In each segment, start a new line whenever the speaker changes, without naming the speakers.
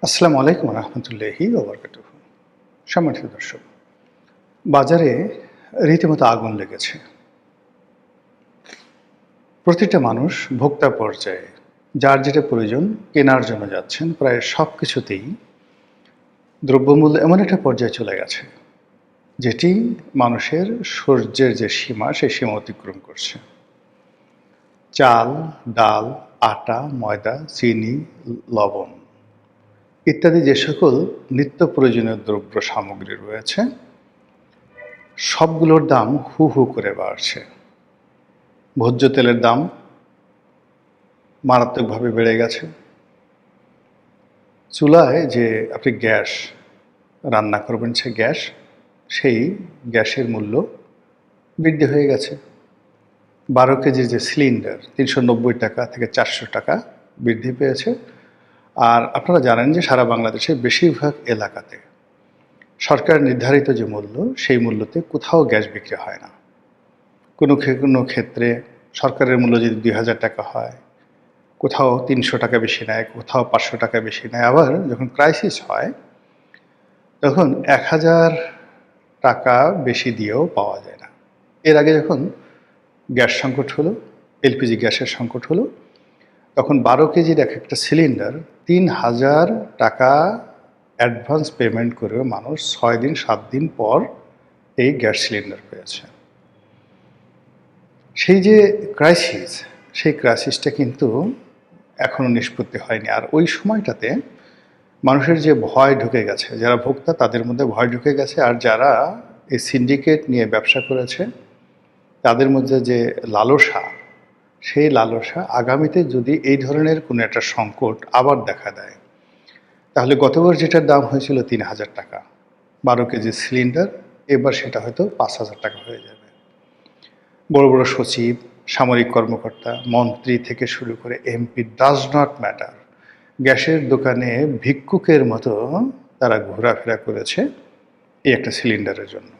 আসসালামু আলাইকুম রহমতুল্লাহি ওবরকাতুহু। সম্মানিত দর্শক, বাজারে রীতিমতো আগুন লেগেছে। প্রতিটা মানুষ ভোক্তা পর্যায়ে যার যেটা প্রয়োজন কেনার জন্য যাচ্ছেন। প্রায় সব কিছুতেই দ্রব্যমূল্য এমন একটা পর্যায়ে চলে গেছে, যেটি মানুষের সহ্যের যে সীমা, সেই সীমা অতিক্রম করছে। চাল, ডাল, আটা, ময়দা, চিনি, লবণ ইত্যাদি যে সকল নিত্য প্রয়োজনীয় দ্রব্য সামগ্রী রয়েছে, সবগুলোর দাম হু হু করে বাড়ছে। ভোজ্য তেলের দাম মারাত্মকভাবে বেড়ে গেছে। চুলায় যে আপনি গ্যাস রান্না করবেন, সেই গ্যাসের মূল্য বৃদ্ধি হয়ে গেছে। 12 কেজির যে সিলিন্ডার 390 টাকা থেকে 400 টাকা বৃদ্ধি পেয়েছে। আর আপনারা জানেন যে সারা বাংলাদেশের বেশিরভাগ এলাকাতে সরকার নির্ধারিত যে মূল্য, সেই মূল্যতে কোথাও গ্যাস বিক্রি হয় না। কোনো ক্ষেত্রে সরকারের মূল্য যদি 2000 টাকা হয়, কোথাও 300 টাকা বেশি নেয়, কোথাও 500 টাকা বেশি নেয়। আবার যখন ক্রাইসিস হয়, তখন 1000 টাকা বেশি দিয়েও পাওয়া যায় না। এর আগে যখন গ্যাস সংকট হলো, এলপিজি গ্যাসের সংকট হলো, তখন 12 কেজির এক একটা সিলিন্ডার 3000 টাকা অ্যাডভান্স পেমেন্ট করেও মানুষ 6 দিন 7 দিন পর এই গ্যাস সিলিন্ডার পেয়েছে। সেই যে ক্রাইসিস, সেই ক্রাইসিসটা কিন্তু এখনও নিষ্পত্তি হয়নি। আর ওই সময়টাতে মানুষের যে ভয় ঢুকে গেছে, যারা ভোক্তা তাদের মধ্যে ভয় ঢুকে গেছে, আর যারা এই সিন্ডিকেট নিয়ে ব্যবসা করেছে তাদের মধ্যে যে লালসা, সেই লালসা আগামীতে যদি এই ধরনের কোনো একটা সংকট আবার দেখা দেয়, তাহলে গতবার যেটার দাম হয়েছিল 3000 টাকা 12 কেজি সিলিন্ডার, এবার সেটা হয়তো 5000 টাকা হয়ে যাবে। বড় বড় সচিব, সামরিক কর্মকর্তা, মন্ত্রী থেকে শুরু করে এমপি, ডাজ নট ম্যাটার, গ্যাসের দোকানে ভিক্ষুকের মতো তারা ঘোরাফেরা করেছে এই একটা সিলিন্ডারের জন্য।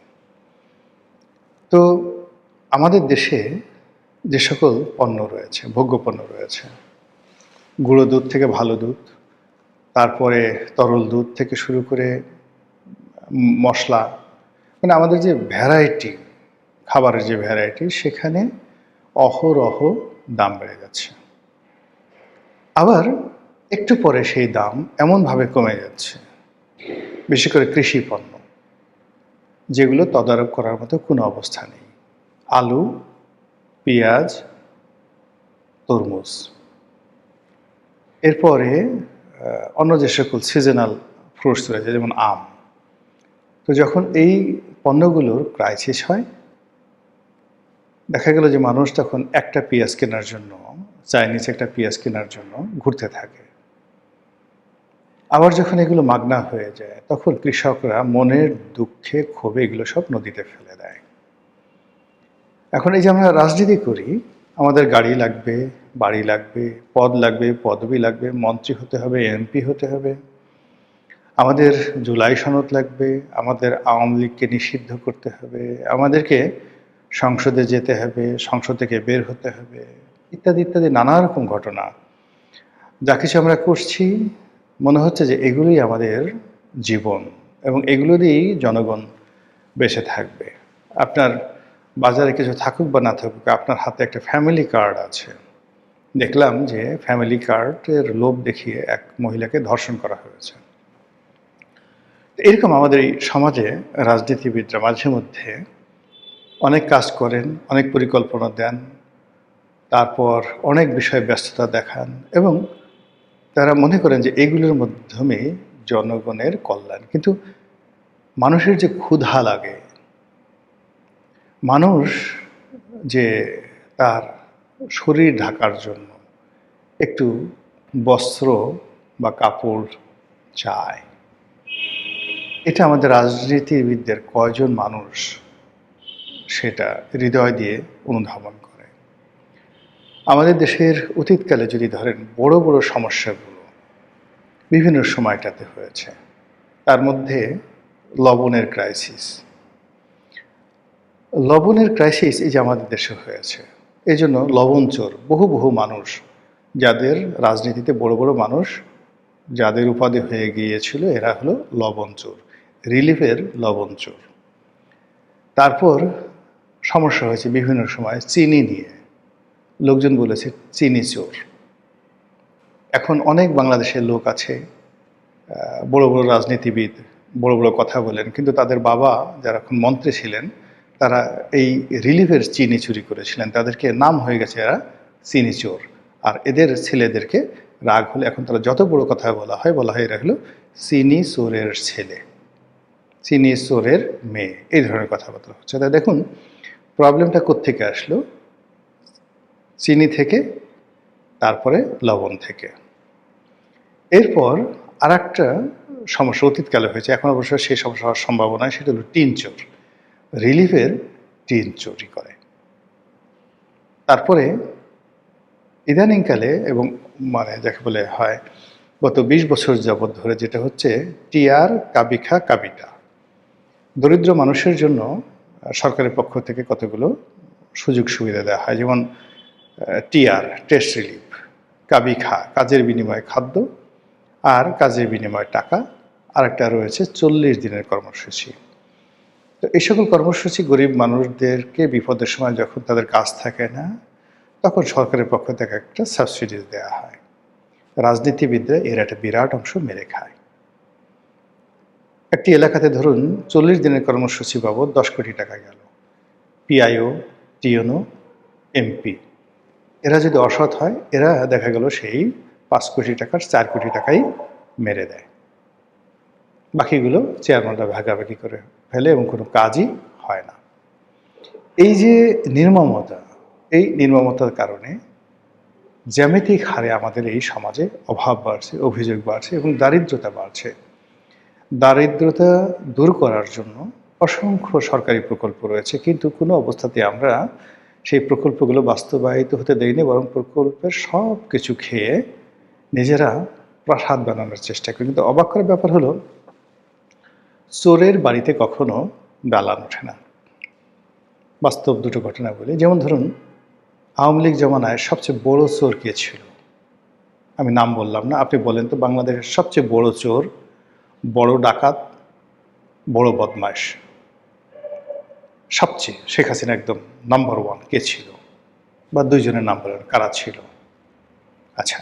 তো আমাদের দেশে যে সকল পণ্য রয়েছে, ভোগ্য পণ্য রয়েছে, গুঁড়ো দুধ থেকে ভালো দুধ, তারপরে তরল দুধ থেকে শুরু করে মশলা, মানে আমাদের যে ভ্যারাইটি, খাবারের যে ভ্যারাইটি, সেখানে অহরহ দাম বেড়ে যাচ্ছে। আবার একটু পরে সেই দাম এমনভাবে কমে যাচ্ছে, বিশেষ করে কৃষি পণ্য, যেগুলো তদারক করার মতো কোনো অবস্থা নেই। আলু, পেঁয়াজ, তরমুজ, এরপরে অন্য যে সকল সিজনাল ফ্রুটস রয়েছে, যেমন আম। তো যখন এই পণ্যগুলোর ক্রাইসিস হয়, দেখা গেল যে মানুষ তখন একটা পেঁয়াজ কেনার জন্য, চাইনিজ একটা পেঁয়াজ কেনার জন্য ঘুরতে থাকে। আবার যখন এগুলো মাগনা হয়ে যায়, তখন কৃষকরা মনের দুঃখে ক্ষোভে এগুলো সব নদীতে ফেলে দেয়। এখন এই যে আমরা রাজনীতি করি, আমাদের গাড়ি লাগবে, বাড়ি লাগবে, পদ লাগবে, পদবি লাগবে, মন্ত্রী হতে হবে, এমপি হতে হবে, আমাদের জুলাই সনদ লাগবে, আমাদের আওয়ামী লীগকে নিষিদ্ধ করতে হবে, আমাদেরকে সংসদে যেতে হবে, সংসদ থেকে বের হতে হবে, ইত্যাদি ইত্যাদি নানা রকম ঘটনা। যা কিছু আমরা করছি, মনে হচ্ছে যে এগুলোই আমাদের জীবন এবং এগুলো দিয়েই জনগণ বেঁচে থাকবে। আপনার বাজারে কিছু থাকুক বা না থাকুক, আপনার হাতে একটা ফ্যামিলি কার্ড আছে। দেখলাম যে ফ্যামিলি কার্ডের লোভ দেখিয়ে এক মহিলাকে ধর্ষণ করা হয়েছে। এরকম আমাদের এই সমাজে রাজনীতিবিদরা মাঝে মধ্যে অনেক কাজ করেন, অনেক পরিকল্পনা দেন, তারপর অনেক বিষয়ে ব্যস্ততা দেখান এবং তারা মনে করেন যে এগুলোর মাধ্যমে জনগণের কল্যাণ। কিন্তু মানুষের যে ক্ষুধা লাগে, মানুষ যে তার শরীর ঢাকার জন্য একটু বস্ত্র বা কাপড় চায়, এটা আমাদের রাজনীতিবিদদের কয়জন মানুষ সেটা হৃদয় দিয়ে অনুধাবন করে। আমাদের দেশের অতীতকালে যদি ধরেন, বড় বড় সমস্যাগুলো বিভিন্ন সময়টাতে হয়েছে, তার মধ্যে লবণের ক্রাইসিস। লবণের ক্রাইসিস এই যে আমাদের দেশে হয়েছে, এই জন্য লবণ চোর বহু বহু মানুষ, যাদের রাজনীতিতে বড় বড় মানুষ যাদের উপাধি হয়ে গিয়েছিল এরা হলো লবণ চোর, রিলিফের লবণ চোর। তারপর সমস্যা হয়েছে বিভিন্ন সময় চিনি নিয়ে, লোকজন বলেছে চিনি চোর। এখন অনেক বাংলাদেশের লোক আছে বড় বড় রাজনীতিবিদ, বড় বড় কথা বলেন, কিন্তু তাদের বাবা যারা এখন মন্ত্রী ছিলেন তারা এই রিলিফের চিনি চুরি করেছিলেন, তাদেরকে নাম হয়ে গেছে এরা চিনি চোর। আর এদের ছেলেদেরকে রাগ হলে এখন তারা যত বড় কথা বলা হয় এরা হলো চিনি চোরের ছেলে, চিনি চোরের মেয়ে, এই ধরনের কথাবার্তা হচ্ছে। তাই দেখুন প্রবলেমটা কোত্থেকে আসলো, চিনি থেকে, তারপরে লবণ থেকে। এরপর আর একটা সমস্যা অতীতকালে হয়েছে, এখন অবশ্য সেই সমস্যা হওয়ার সম্ভাবনা, সেটা হলো টিন চোর, রিলিফের টিন চুরি করে। তারপরে ইদানিংকালে এবং মানে যাকে বলে হয় গত ২০ বছর যাবৎ ধরে যেটা হচ্ছে টিআর কাবিখা কাবিটা, দরিদ্র মানুষের জন্য সরকারের পক্ষ থেকে কতগুলো সুযোগ সুবিধা দেওয়া হয়, যেমন টিআর টেস্ট রিলিফ, কাবিখা কাজের বিনিময়ে খাদ্য আর কাজের বিনিময়ে টাকা, আরেকটা রয়েছে ৪০ দিনের কর্মসূচি। তো এই সকল কর্মসূচি গরিব মানুষদেরকে বিপদের সময় যখন তাদের কাজ থাকে না তখন সরকারের পক্ষ থেকে একটা সাবসিডি দেওয়া হয়। রাজনীতিবিদরা এর একটা বিরাট অংশ মেরে খায়। একটি এলাকাতে ধরুন ৪০ দিনের কর্মসূচি বাবদ ১০ কোটি টাকা গেল, পিআইও, টিওনো, এমপি এরা যদি অসৎ হয় এরা দেখা গেল সেই ৫ কোটি টাকার ৪ কোটি টাকাই মেরে দেয়, বাকিগুলো চেয়ারম্যানরা ভাগাভাগি করে ফেলে এবং কোনো কাজই হয় না। এই যে নির্মমতা, এই নির্মমতার কারণে জ্যামিতিক হারে আমাদের এই সমাজে অভাব বাড়ছে, অভিযোগ বাড়ছে এবং দারিদ্রতা বাড়ছে। দারিদ্রতা দূর করার জন্য অসংখ্য সরকারি প্রকল্প রয়েছে, কিন্তু কোনো অবস্থাতে আমরা সেই প্রকল্পগুলো বাস্তবায়িত হতে দেইনি, বরং প্রকল্পের সব কিছু খেয়ে নিজেরা প্রাসাদ বানানোর চেষ্টা করি। কিন্তু অবাক করার ব্যাপার হলো চোরের বাড়িতে কখনো দালান ওঠে না। বাস্তব দুটো ঘটনা বলি, যেমন ধরুন আওয়ামী লীগ জমানায় সবচেয়ে বড় চোর কে ছিল? আমি নাম বললাম না, আপনি বলেন তো বাংলাদেশের সবচেয়ে বড় চোর, বড় ডাকাত, বড় বদমাশ, সবচেয়ে শেখ হাসিনা একদম নাম্বার 1 কে ছিল? বা দুইজনের নাম বলেন কারা ছিল? আচ্ছা,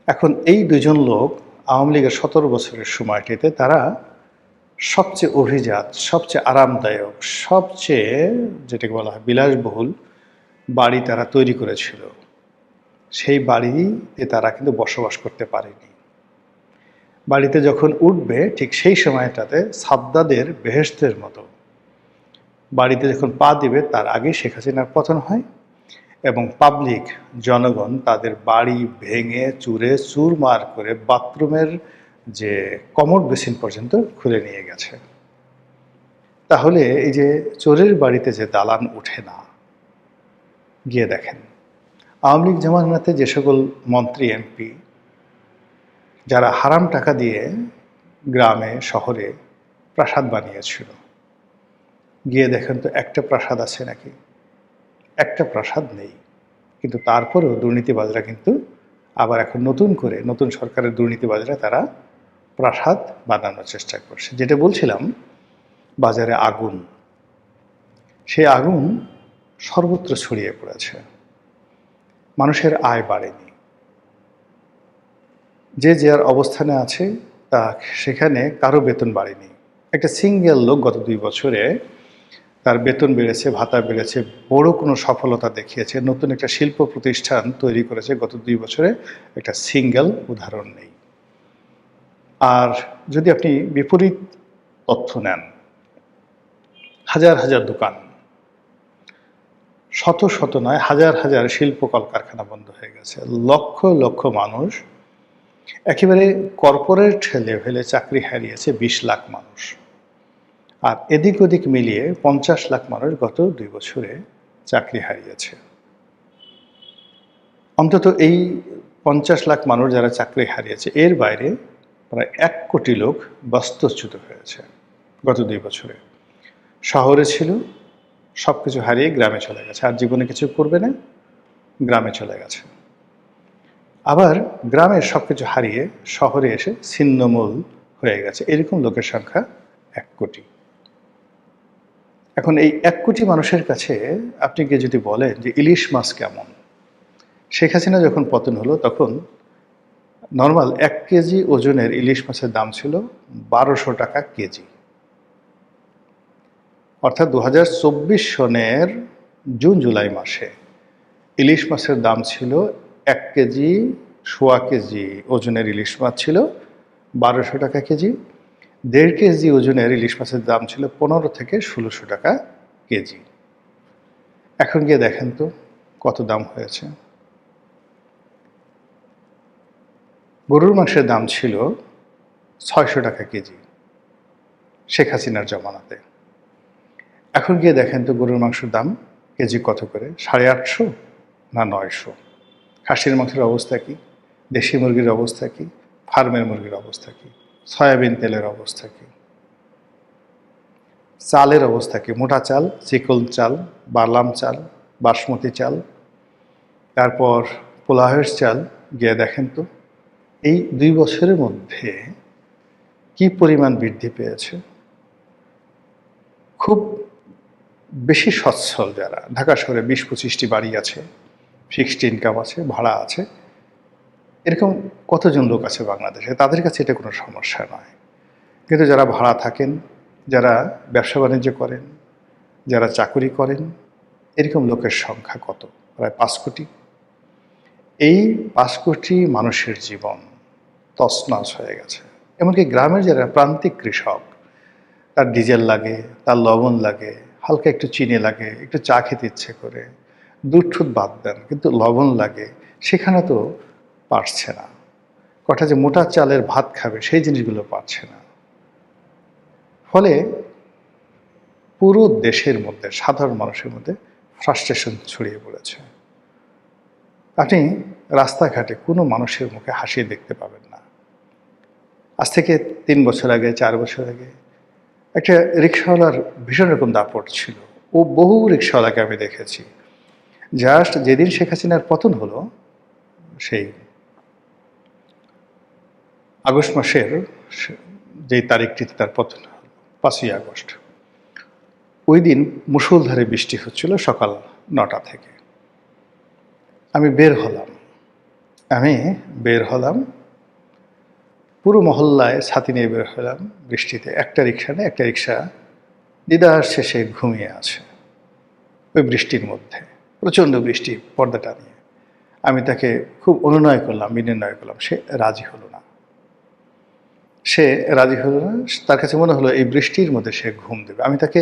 এখন এই দুজন লোক আওয়ামী লীগের ১৭ বছরের সময়টিতে তারা সবচেয়ে অভিজাত, সবচেয়ে আরামদায়ক, সবচেয়ে যেটাকে বলা হয় বিলাসবহুল বাড়ি তারা তৈরি করেছিল। সেই বাড়িতে তারা কিন্তু বসবাস করতে পারেনি। বাড়িতে যখন উঠবে ঠিক সেই সময়টাতে সাদ্দাদের বেহেশতের মতো বাড়িতে যখন পা দিবে তার আগে শেখ হাসিনার পতন হয় এবং পাবলিক জনগণ তাদের বাড়ি ভেঙে চুরে চুরমার করে বাথরুমের যে কমোড বেসিন পর্যন্ত খুলে নিয়ে গেছে। তাহলে এই যে চোরের বাড়িতে যে দালান উঠে না, গিয়ে দেখেন আওয়ামী লীগ জামানাতে যে সকল মন্ত্রী এমপি যারা হারাম টাকা দিয়ে গ্রামে শহরে প্রাসাদ বানিয়েছিল, গিয়ে দেখেন তো একটা প্রাসাদ আছে নাকি? একটা প্রাসাদ নেই। কিন্তু তারপরেও দুর্নীতিবাজরা কিন্তু আবার এখন নতুন সরকারের দুর্নীতিবাজরা তারা প্রাসাদ বানানোর চেষ্টা করছে। যেটা বলছিলাম বাজারে আগুন, সেই আগুন সর্বত্র ছড়িয়ে পড়েছে, মানুষের আয় বাড়েনি, যে যার অবস্থানে আছে তা সেখানে কারো বেতন বাড়েনি। একটা সিঙ্গেল লোক গত ২ বছরে তার বেতন বেড়েছে, ভাতা বেড়েছে, বড় কোনো সফলতা দেখিয়েছে, নতুন একটা শিল্প প্রতিষ্ঠান তৈরি করেছে, গত ২ বছরে একটা সিঙ্গেল উদাহরণ নেই। আর যদি আপনি বিপরীত তথ্য নেন, হাজার হাজার দোকান, শত শত নয় হাজার হাজার শিল্প কলকারখানা বন্ধ হয়ে গেছে, লক্ষ লক্ষ মানুষ একেবারে কর্পোরেট লেভেলে চাকরি হারিয়েছে ২০ লাখ মানুষ। আর এদিক ওদিক মিলিয়ে ৫০ লাখ মানুষ গত ২ বছরে চাকরি হারিয়েছে। অন্তত এই ৫০ লাখ মানুষ যারা চাকরি হারিয়েছে এর বাইরে প্রায় ১ কোটি লোক বাস্তুচ্যুত হয়েছে গত ২ বছরে। শহরে ছিল, সব কিছু হারিয়ে গ্রামে চলে গেছে, আর জীবনে কিছু করবে না, গ্রামে চলে গেছে। আবার গ্রামের সব কিছু হারিয়ে শহরে এসে ছিন্নমূল হয়ে গেছে, এরকম লোকের সংখ্যা 1 কোটি। এখন এই 1 কোটি মানুষের কাছে আপনি গিয়ে যদি বলেন যে ইলিশ মাছ কেমন, শেখ হাসিনা যখন পতন হলো তখন নর্মাল 1 কেজি ওজনের ইলিশ মাছের দাম ছিল 1200 টাকা কেজি। অর্থাৎ 2024 সনের জুন জুলাই মাসে ইলিশ মাছের দাম ছিল 1 কেজি, সোয়া কেজি ওজনের ইলিশ মাছ ছিল 1200 টাকা কেজি। 1.5 কেজি ওজনের ইলিশ মাছের দাম ছিল 15 থেকে 1600 টাকা কেজি। এখন গিয়ে দেখেন তো কত দাম হয়েছে। গরুর মাংসের দাম ছিল 600 টাকা কেজি শেখ হাসিনার জমানাতে। এখন গিয়ে দেখেন তো গরুর মাংসের দাম কেজি কত করে, 850 না 900। খাসির মাংসের অবস্থা কি, দেশি মুরগির অবস্থা কি, ফার্মের মুরগির অবস্থা কি, সয়াবিন তেলের অবস্থা কি, চালের অবস্থা কি, মোটা চাল, চিকন চাল, বার্লাম চাল, বাসমতি চাল, তারপর পোলাওয়ের চাল, গিয়ে দেখেন তো এই 2 বছরের মধ্যে কি পরিমাণ বৃদ্ধি পেয়েছে। খুব বেশি সচ্ছল যারা, ঢাকা শহরে 20-25টি বাড়ি আছে, ফিক্সড ইনকাম আছে, ভাড়া আছে, এরকম কতজন লোক আছে বাংলাদেশে, তাদের কাছে এটা কোনো সমস্যা নয়। কিন্তু যারা ভাড়া থাকেন, যারা ব্যবসা বাণিজ্য করেন, যারা চাকুরি করেন, এরকম লোকের সংখ্যা কত, প্রায় 5 কোটি। এই 5 কোটি মানুষের জীবন তছনছ হয়ে গেছে। এমনকি গ্রামের যারা প্রান্তিক কৃষক, তার ডিজেল লাগে, তার লবণ লাগে, হালকা একটু চিনি লাগে, একটু চা খেতে ইচ্ছে করে, দুধ ঠুধ বাদ দেন, কিন্তু লবণ লাগে, সেখানে তো পারছে না। কটা যে মোটা চালের ভাত খাবে সেই জিনিসগুলো পারছে না। ফলে পুরো দেশের মধ্যে সাধারণ মানুষের মধ্যে ফ্রাস্ট্রেশন ছড়িয়ে পড়েছে। আপনি রাস্তাঘাটে কোনো মানুষের মুখে হাসি দেখতে পাবেন না। আজ থেকে 3 বছর আগে, 4 বছর আগে একটা রিক্সাওয়ালার ভীষণ রকম দাপট ছিল। ও বহু রিক্সাওয়ালাকে আমি দেখেছি। জাস্ট যেদিন শেখ হাসিনার পতন হলো, সেই আগস্ট মাসের যেই তারিখটিতে তার পতন হলো, 5ই আগস্ট, ওই দিন মুষলধারে বৃষ্টি হচ্ছিল সকাল 9টা থেকে। আমি বের হলাম, পুরো মহল্লায় ছাতি নিয়ে বের হলাম বৃষ্টিতে। একটা রিক্সা নেই, একটা রিক্সা দিদার শেষে ঘুমিয়ে আছে ওই বৃষ্টির মধ্যে, প্রচণ্ড বৃষ্টি, পর্দাটা নিয়ে। আমি তাকে খুব অনুনয় করলাম, বিনিময় করলাম, সে রাজি হলো না। তার কাছে মনে হলো এই বৃষ্টির মধ্যে সে ঘুম দেবে। আমি তাকে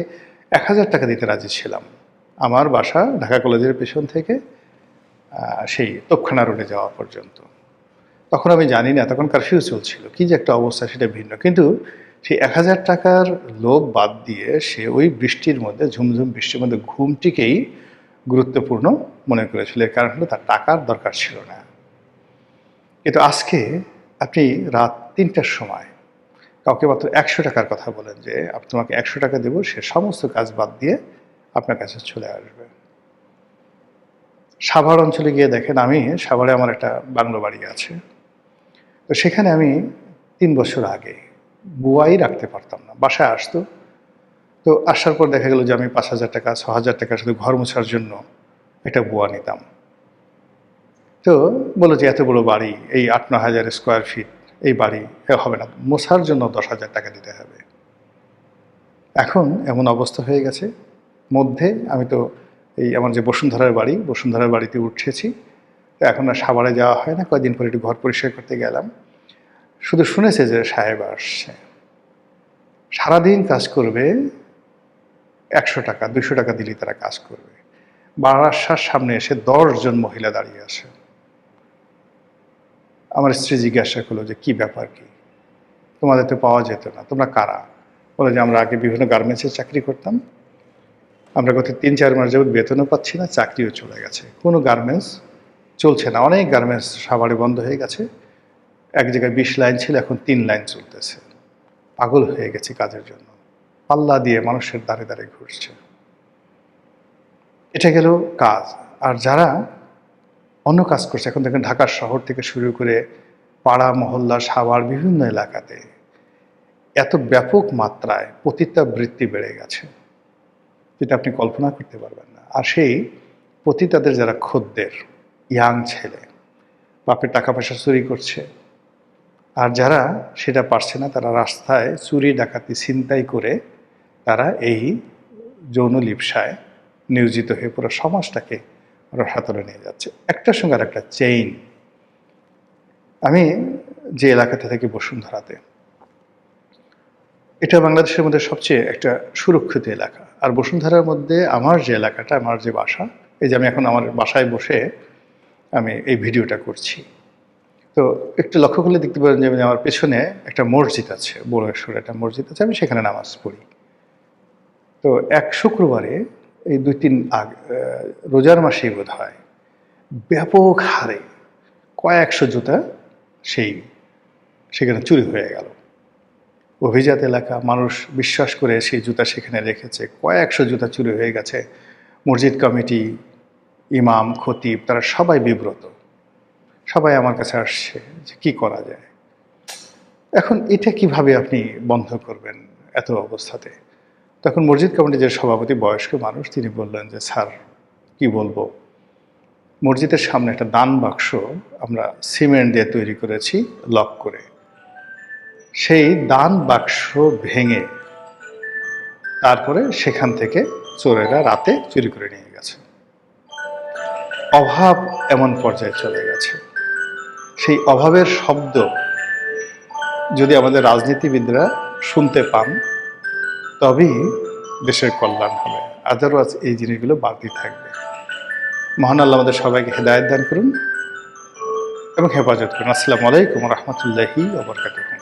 1000 টাকা দিতে রাজি ছিলাম। আমার বাসা ঢাকা কলেজের পেছন থেকে সেই তোপখানা রোডে যাওয়া পর্যন্ত। তখন আমি জানি না, তখন কারফিউ চলছিল, কি যে একটা অবস্থা সেটা ভিন্ন। কিন্তু সেই 1000 টাকার লোভ বাদ দিয়ে সে ওই বৃষ্টির মধ্যে, ঝুমঝুম বৃষ্টির মধ্যে ঘুমটিকেই গুরুত্বপূর্ণ মনে করেছিল। এর কারণ হলো তার টাকার দরকার ছিল না। কিন্তু আজকে আপনি রাত 3টার সময় কাউকে মাত্র 100 টাকার কথা বলেন যে তোমাকে 100 টাকা দেবো, সে সমস্ত কাজ বাদ দিয়ে আপনার কাছে চলে আসবে। সাভার অঞ্চলে গিয়ে দেখেন, আমি সাভারে আমার একটা বাংলো বাড়ি আছে, তো সেখানে আমি 3 বছর আগে বুয়াই রাখতে পারতাম না, বাসায় আসতো। তো আসার পর দেখা গেল যে আমি 5000 টাকা 6000 টাকা শুধু ঘর মোছার জন্য একটা বুয়া নিতাম। তো বলো যে এত বড় বাড়ি, এই 8-9 হাজার স্কোয়ার ফিট এই বাড়ি হবে না, মোছার জন্য 10,000 টাকা দিতে হবে। এখন এমন অবস্থা হয়ে গেছে, মধ্যে আমি তো এই আমার যে বসুন্ধরার বাড়িতে উঠেছি। তো এখন আর সাভারে যাওয়া হয় না, কয়েকদিন পরে একটু ঘর পরিষ্কার করতে গেলাম, শুধু শুনেছে যে সাহেব আসছে, সারাদিন কাজ করবে, 100 টাকা 200 টাকা দিলেই তারা কাজ করবে। বারাসার সামনে এসে 10 জন মহিলা দাঁড়িয়ে আছে। আমার স্ত্রী জিজ্ঞাসা করলো যে কি ব্যাপার, কি তোমাদের তো পাওয়া যেত না, তোমরা কারা? বলে যে আমরা আগে বিভিন্ন গার্মেন্টসে চাকরি করতাম, আমরা গত 3-4 মাস যাবৎ বেতনও পাচ্ছি না, চাকরিও চলে গেছে, কোনো গার্মেন্টস চলছে না, অনেক গার্মেন্টস সাভারে বন্ধ হয়ে গেছে। এক জায়গায় 20 লাইন ছিল, এখন 3 লাইন চলতেছে। পাগল হয়ে গেছি কাজের জন্য, পাল্লা দিয়ে মানুষের দ্বারে দ্বারে ঘুরছে। এটা গেল কাজ। আর যারা অন্য কাজ করছে। এখন দেখেন ঢাকা শহর থেকে শুরু করে পাড়া মহল্লা সাভার বিভিন্ন এলাকাতে এত ব্যাপক মাত্রায় পতিতাবৃত্তি বেড়ে গেছে যেটা আপনি কল্পনা করতে পারবেন না। আর সেই পতিতাদের যারা খদ্দের, ইয়াং ছেলে, বাপের টাকা পয়সা চুরি করছে, আর যারা সেটা পারছে না তারা রাস্তায় চুরি ডাকাতি ছিনতাই করে তারা এই যৌন লিপ্সায় নিয়োজিত হয়ে পুরো সমাজটাকে রসাতলে নিয়ে যাচ্ছে। একটার সঙ্গে আর একটা চেইন। আমি যে এলাকাতে থাকি বসুন্ধরাতে, এটা বাংলাদেশের মধ্যে সবচেয়ে একটা সুরক্ষিত এলাকা। আর বসুন্ধরার মধ্যে আমার যে এলাকাটা, আমার যে বাসা, এই যে আমি এখন আমার বাসায় বসে আমি এই ভিডিওটা করছি, তো একটু লক্ষ্য করলে দেখতে পারেন যে আমার পেছনে একটা মসজিদ আছে, বড় একটা মসজিদ আছে, আমি সেখানে নামাজ পড়ি। তো এক শুক্রবারে এই 2-3 রোজার মাসেই বোধ হয় ব্যাপক হারে কয়েকশো জুতা সেখানে চুরি হয়ে গেল। অভিজাত এলাকা, মানুষ বিশ্বাস করে সেই জুতা সেখানে রেখেছে, কয়েকশো জুতা চুরি হয়ে গেছে। মসজিদ কমিটি, ইমাম, খতিব, তারা সবাই বিব্রত, সবাই আমার কাছে আসছে যে কী করা যায়। এখন এটা কিভাবে আপনি বন্ধ করবেন এত অবস্থাতে? তখন মসজিদ কমিটির যে সভাপতি, বয়স্ক মানুষ, তিনি বললেন যে স্যার কি বলবো, মসজিদের সামনে একটা দান বাক্স আমরা সিমেন্ট দিয়ে তৈরি করেছি লক করে, সেই দান বাক্স ভেঙে তারপরে সেখান থেকে চোরেরা রাতে চুরি করে নিয়ে গেছে। অভাব এমন পর্যায়ে চলে গেছে। সেই অভাবের শব্দ যদি আমাদের রাজনীতিবিদরা শুনতে পান তবেই দেশের কল্যাণ হবে, আদারওয়াইজ এই জিনিসগুলো বাড়তি থাকবে। মহান আল্লাহ আমাদের সবাইকে হেদায়েত দান করুন এবং হেফাজত করুন। আসসালামু আলাইকুম ওয়া রাহমাতুল্লাহি ওয়া বারাকাতুহু।